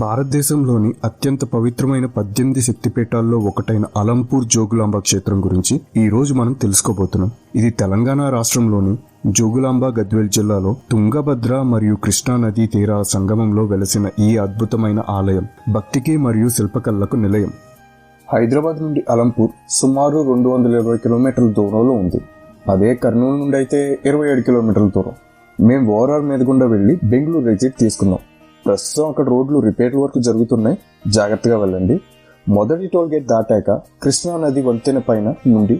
భారతదేశంలోని అత్యంత పవిత్రమైన 18 శక్తిపీఠాల్లో ఒకటైన అలంపూర్ జోగులాంబ క్షేత్రం గురించి ఈ రోజు మనం తెలుసుకోబోతున్నాం. ఇది తెలంగాణ రాష్ట్రంలోని జోగులాంబ గద్వేల్ జిల్లాలో తుంగభద్ర మరియు కృష్ణా నదీ తీర సంగమంలో వెలసిన ఈ అద్భుతమైన ఆలయం భక్తికి మరియు శిల్పకళలకు నిలయం. హైదరాబాద్ నుండి అలంపూర్ సుమారు 220 కిలోమీటర్ల దూరంలో ఉంది. అదే కర్నూలు నుండి అయితే 27 కిలోమీటర్ల దూరం. మేము ఓవరాల్ మీద గుండా వెళ్ళి బెంగళూరు ఎగ్జిట్ తీసుకున్నాం. ప్రస్తుతం అక్కడ రోడ్లు రిపేర్ వర్క్ జరుగుతున్నాయి, జాగ్రత్తగా వెళ్ళండి. మొదటి టోల్ గేట్ దాటాక కృష్ణా నది వంతెన పైన నుండి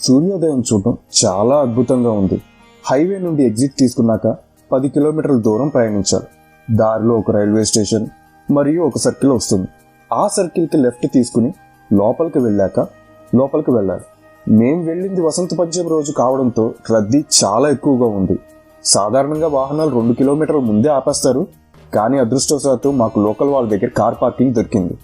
సూర్యోదయం చూడటం చాలా అద్భుతంగా ఉంది. హైవే నుండి ఎగ్జిట్ తీసుకున్నాక 10 కిలోమీటర్ల దూరం ప్రయాణించాలి. దారిలో ఒక రైల్వే స్టేషన్ మరియు ఒక సర్కిల్ వస్తుంది. ఆ సర్కిల్కి లెఫ్ట్ తీసుకుని లోపలికి వెళ్ళాలి. మేము వెళ్ళింది వసంత పంచమి రోజు కావడంతో రద్దీ చాలా ఎక్కువగా ఉంది. సాధారణంగా వాహనాలు 2 కిలోమీటర్ల ముందే ఆపేస్తారు, కానీ అదృష్టవశాత్తు మాకు లోకల్ వాళ్ళ దగ్గర కార్ పార్కింగ్ దొరికింది.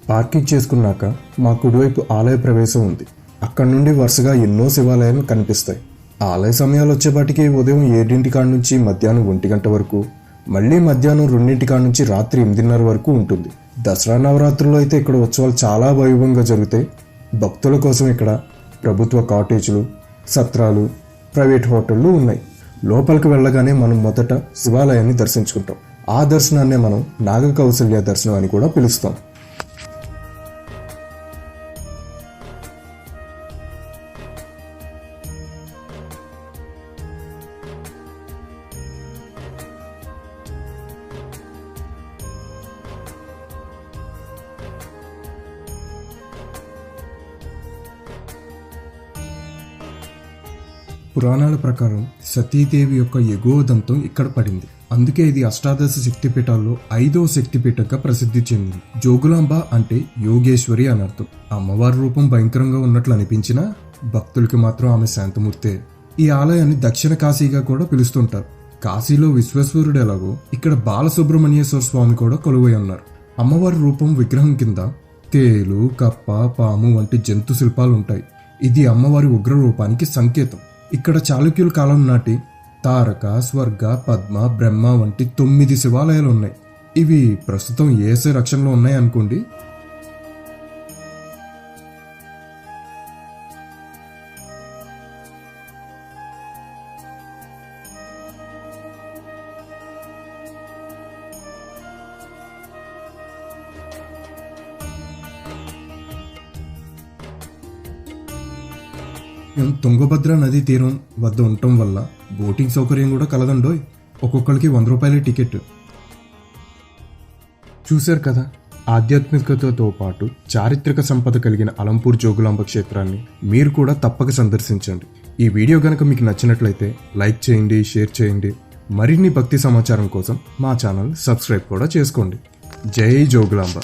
పార్కింగ్ చేసుకున్నాక మా కుడివైపు ఆలయ ప్రవేశం ఉంది. అక్కడ నుండి వరుసగా ఎన్నో శివాలయాలు కనిపిస్తాయి. ఆలయ సమయాలు వచ్చేపాటికి ఉదయం 7 కాడ నుంచి మధ్యాహ్నం 1 గంట వరకు, మళ్ళీ మధ్యాహ్నం 2 కాడ నుంచి రాత్రి 8:30 వరకు ఉంటుంది. దసరా నవరాత్రుల్లో అయితే ఇక్కడ ఉత్సవాలు చాలా వైభవంగా జరుగుతాయి. భక్తుల కోసం ఇక్కడ ప్రభుత్వ కాటేజీలు, సత్రాలు, ప్రైవేట్ హోటళ్లు ఉన్నాయి. లోపలికి వెళ్ళగానే మనం మొదట శివాలయాన్ని దర్శించుకుంటాం. ఆ దర్శనాన్నే మనం నాగ కౌసల్య దర్శనం అని కూడా పిలుస్తాం. పురాణాల ప్రకారం సతీదేవి యొక్క ఎగువ దంతం ఇక్కడ పడింది. అందుకే ఇది అష్టాదశ శక్తిపీఠాల్లో 5వ శక్తిపీఠంగా ప్రసిద్ధి చెందింది. జోగులాంబ అంటే యోగేశ్వరి అని అర్థం. అమ్మవారి రూపం భయంకరంగా ఉన్నట్లు అనిపించినా భక్తులకి మాత్రం ఆమె శాంతమూర్తే. ఈ ఆలయాన్ని దక్షిణ కాశీగా కూడా పిలుస్తుంటారు. కాశీలో విశ్వేశ్వరుడు ఎలాగో ఇక్కడ బాలసుబ్రహ్మణ్యేశ్వర స్వామి కూడా కొలువై ఉన్నారు. అమ్మవారి రూపం విగ్రహం కింద తేలు, కప్ప, పాము వంటి జంతు శిల్పాలు ఉంటాయి. ఇది అమ్మవారి ఉగ్ర రూపానికి సంకేతం. ఇక్కడ చాళుక్యుల కాలం నాటి తారక, స్వర్గ, పద్మ, బ్రహ్మ వంటి 9 శివాలయాలు ఉన్నాయి. ఇవి ప్రస్తుతం ఏసే రక్షణలో ఉన్నాయి అనుకోండి. మేము తుంగభద్ర నదీ తీరం వద్ద ఉండటం వల్ల బోటింగ్ సౌకర్యం కూడా కలదండోయ్. ఒక్కొక్కరికి 100 రూపాయలే టికెట్. చూశారు కదా, ఆధ్యాత్మికతతో పాటు చారిత్రక సంపద కలిగిన అలంపూర్ జోగులాంబ క్షేత్రాన్ని మీరు కూడా తప్పక సందర్శించండి. ఈ వీడియో కనుక మీకు నచ్చినట్లయితే లైక్ చేయండి, షేర్ చేయండి. మరిన్ని భక్తి సమాచారం కోసం మా ఛానల్ సబ్స్క్రైబ్ కూడా చేసుకోండి. జై జోగులాంబ.